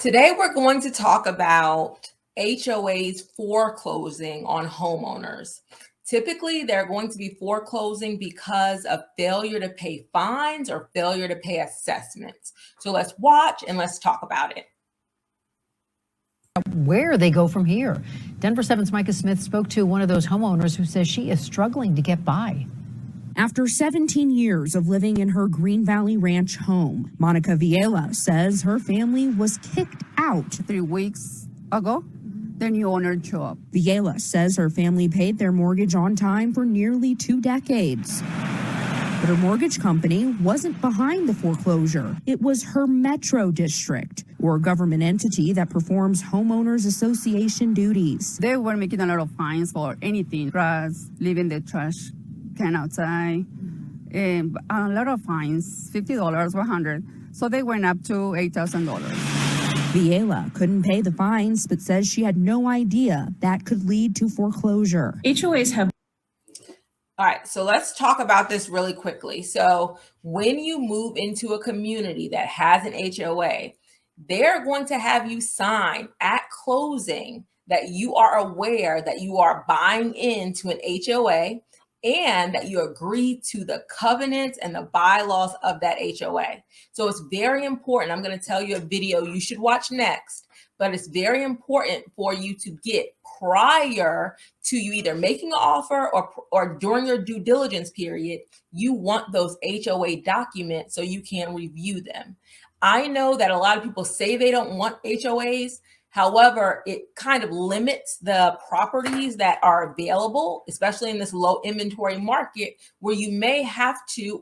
Today, we're going to talk about HOAs foreclosing on homeowners. Typically, they're going to be foreclosing because of failure to pay fines or failure to pay assessments. So let's watch and let's talk about it. Where they go from here. Denver 7's Micah Smith spoke to one of those homeowners who says she is struggling to get by. After 17 years of living in her Green Valley Ranch home, Monica Villela says her family was kicked out 3 weeks ago. The new owner showed up. Villela says her family paid their mortgage on time for nearly 2 decades. But her mortgage company wasn't behind the foreclosure. It was her Metro District, or a government entity that performs homeowners association duties. They were making a lot of fines for anything, trash, leaving the trash can outside, and a lot of fines, $50, $100. So they went up to $8,000. Villela couldn't pay the fines, but says she had no idea that could lead to foreclosure. HOAs have. All right, so let's talk about this really quickly. So when you move into a community that has an HOA, they're going to have you sign at closing that you are aware that you are buying into an HOA and that you agree to the covenants and the bylaws of that HOA. So it's very important. I'm going to tell you a video you should watch next, but it's very important for you to get prior to you either making an offer or during your due diligence period. You want those HOA documents so you can review them. I know that a lot of people say they don't want HOAs. However, it kind of limits the properties that are available, especially in this low inventory market, where you may have to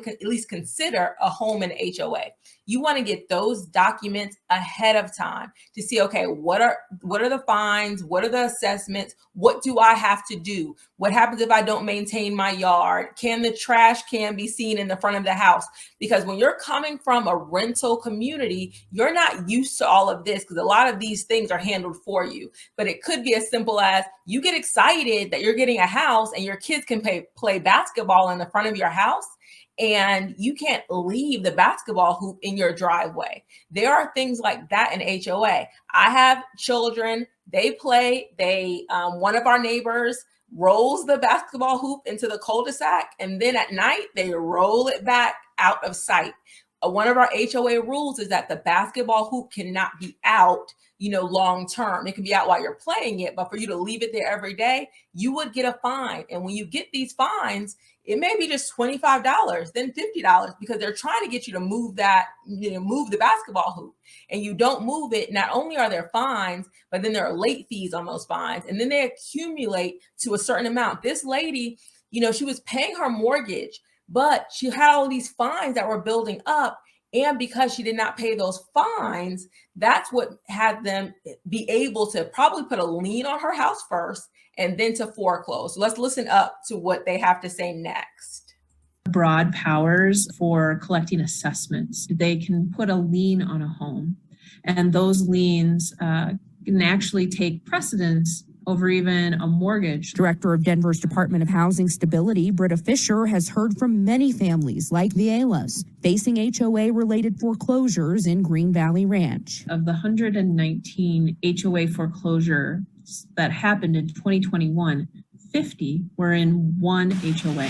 at least consider a home in HOA. You want to get those documents ahead of time to see, okay, what are the fines? What are the assessments? What do I have to do? What happens if I don't maintain my yard? Can the trash can be seen in the front of the house? Because when you're coming from a rental community, you're not used to all of this because a lot of these things are handled for you. But it could be as simple as you get excited that you're getting a house and your kids can play basketball in the front of your house, and you can't leave the basketball hoop in your driveway. There are things like that in HOA. I have children, they play, one of our neighbors rolls the basketball hoop into the cul-de-sac, and then at night they roll it back out of sight. One of our HOA rules is that the basketball hoop cannot be out, long term. It can be out while you're playing it, but for you to leave it there every day, you would get a fine. And when you get these fines, it may be just $25, then $50, because they're trying to get you to move the basketball hoop. And you don't move it. Not only are there fines, but then there are late fees on those fines. And then they accumulate to a certain amount. This lady, she was paying her mortgage, but she had all these fines that were building up. And because she did not pay those fines, that's what had them be able to probably put a lien on her house first and then to foreclose. So let's listen up to what they have to say next. Broad powers for collecting assessments. They can put a lien on a home, and those liens can actually take precedence over even a mortgage. Director of Denver's Department of Housing Stability, Britta Fisher, has heard from many families like Villa's facing HOA-related foreclosures in Green Valley Ranch. Of the 119 HOA foreclosures that happened in 2021, 50 were in one HOA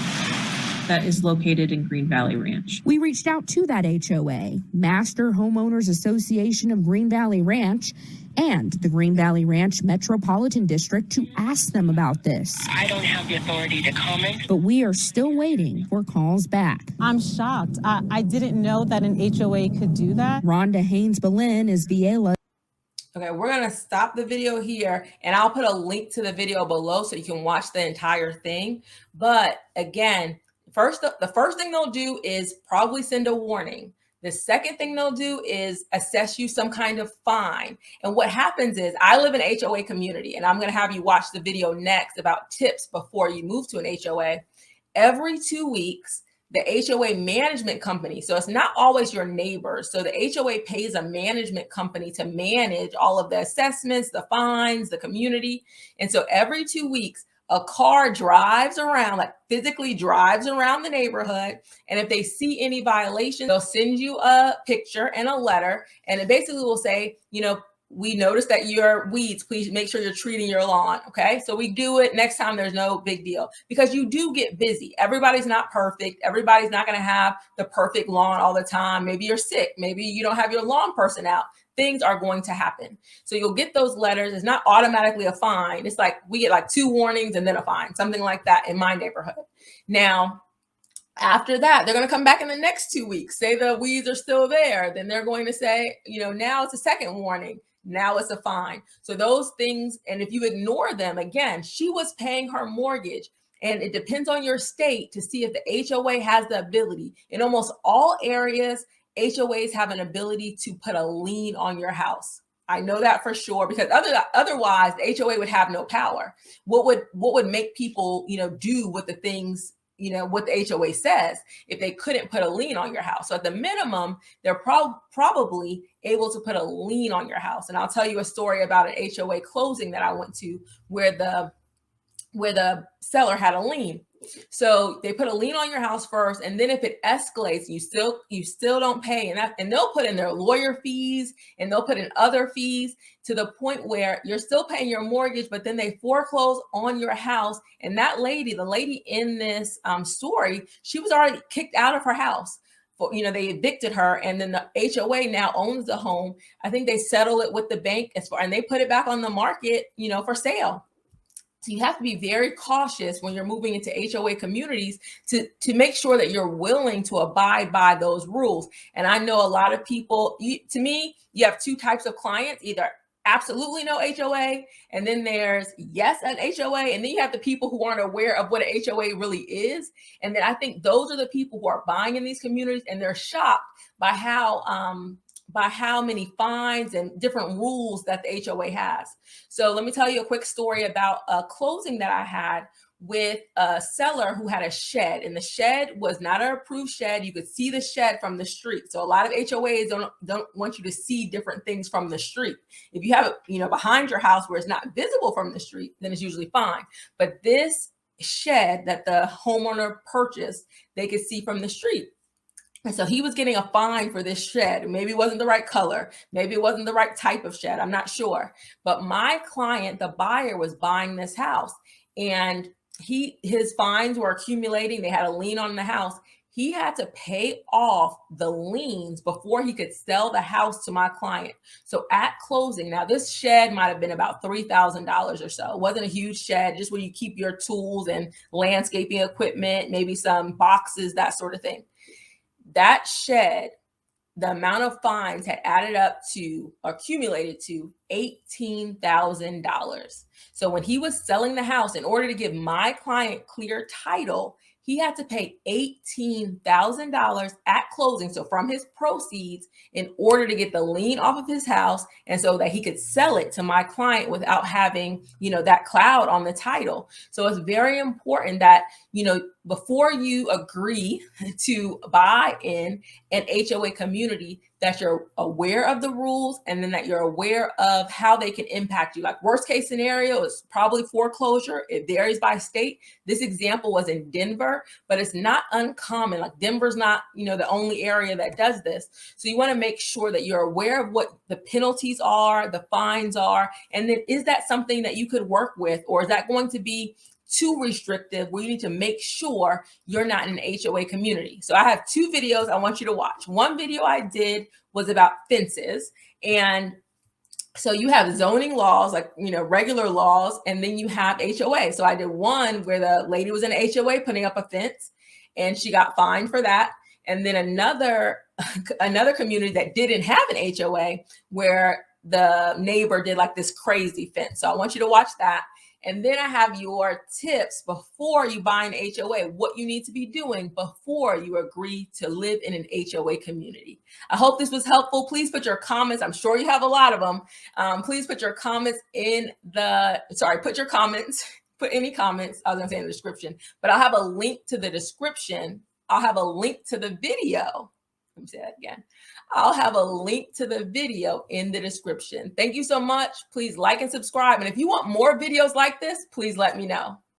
that is located in Green Valley Ranch. We reached out to that HOA, Master Homeowners Association of Green Valley Ranch, and the Green Valley Ranch Metropolitan District to ask them about this. I don't have the authority to comment. But we are still waiting for calls back. I'm shocked. I didn't know that an HOA could do that. Rhonda Haynes-Belen is Villa. Okay, we're going to stop the video here, and I'll put a link to the video below so you can watch the entire thing. But again, the first thing they'll do is probably send a warning. The second thing they'll do is assess you some kind of fine. And what happens is, I live in an HOA community, and I'm going to have you watch the video next about tips before you move to an HOA. Every 2 weeks, the HOA management company, so it's not always your neighbors. So the HOA pays a management company to manage all of the assessments, the fines, the community. And so every 2 weeks, a car drives around, like physically drives around the neighborhood. And if they see any violation, they'll send you a picture and a letter. And it basically will say, we noticed that your weeds, please make sure you're treating your lawn. Okay. So we do it. Next time there's no big deal, because you do get busy. Everybody's not perfect. Everybody's not going to have the perfect lawn all the time. Maybe you're sick. Maybe you don't have your lawn person out. Things are going to happen. So you'll get those letters. It's not automatically a fine. It's like we get like 2 warnings and then a fine, something like that in my neighborhood. Now, after that, they're going to come back in the next 2 weeks, say the weeds are still there. Then they're going to say, now it's a second warning. Now it's a fine. So those things, and if you ignore them, again, she was paying her mortgage. And it depends on your state to see if the HOA has the ability. In almost all areas, HOAs have an ability to put a lien on your house. I know that for sure, because otherwise the HOA would have no power. What would make people, do what the things, what the HOA says if they couldn't put a lien on your house? So at the minimum, they're probably able to put a lien on your house. And I'll tell you a story about an HOA closing that I went to where the seller had a lien. So they put a lien on your house first, and then if it escalates, you still don't pay, and they'll put in their lawyer fees and they'll put in other fees to the point where you're still paying your mortgage, but then they foreclose on your house. And that lady, the lady in this story, she was already kicked out of her house. They evicted her, and then the HOA now owns the home. I think they settle it with the bank and they put it back on the market, for sale. So you have to be very cautious when you're moving into HOA communities to make sure that you're willing to abide by those rules. And I know a lot of people, to me, you have 2 types of clients: either absolutely no HOA, and then there's yes, an HOA, and then you have the people who aren't aware of what an HOA really is. And then I think those are the people who are buying in these communities, and they're shocked by how many fines and different rules that the HOA has. So let me tell you a quick story about a closing that I had with a seller who had a shed, and the shed was not an approved shed. You could see the shed from the street. So a lot of HOAs don't want you to see different things from the street. If you have it, behind your house where it's not visible from the street, then it's usually fine. But this shed that the homeowner purchased, they could see from the street. And so he was getting a fine for this shed. Maybe it wasn't the right color. Maybe it wasn't the right type of shed. I'm not sure. But my client, the buyer, was buying this house, and his fines were accumulating. They had a lien on the house. He had to pay off the liens before he could sell the house to my client. So at closing, now this shed might have been about $3,000 or so. It wasn't a huge shed, just where you keep your tools and landscaping equipment, maybe some boxes, that sort of thing. That shed, the amount of fines had accumulated to $18,000. So when he was selling the house, in order to give my client clear title, he had to pay $18,000 at closing, so from his proceeds, in order to get the lien off of his house, and so that he could sell it to my client without having, that cloud on the title. So it's very important that, before you agree to buy in an HOA community, that you're aware of the rules, and then that you're aware of how they can impact you. Like worst case scenario is probably foreclosure. It varies by state. This example was in Denver, but it's not uncommon. Like Denver's not, the only area that does this. So you want to make sure that you're aware of what the penalties are, the fines are, and then is that something that you could work with, or is that going to be too restrictive where you need to make sure you're not in an HOA community? So I have 2 videos I want you to watch. One video I did was about fences. And so you have zoning laws, like, regular laws, and then you have HOA. So I did one where the lady was in an HOA putting up a fence, and she got fined for that. And then another community that didn't have an HOA, where the neighbor did like this crazy fence. So I want you to watch that. And then I have your tips before you buy an HOA, what you need to be doing before you agree to live in an HOA community. I hope this was helpful. Please put your comments. I'm sure you have a lot of them. Please put your comments put any comments, I was gonna say in the description, but I'll have a link to the description. I'll have a link to the video. Let me say that again. I'll have a link to the video in the description. Thank you so much. Please like and subscribe. And if you want more videos like this, please let me know.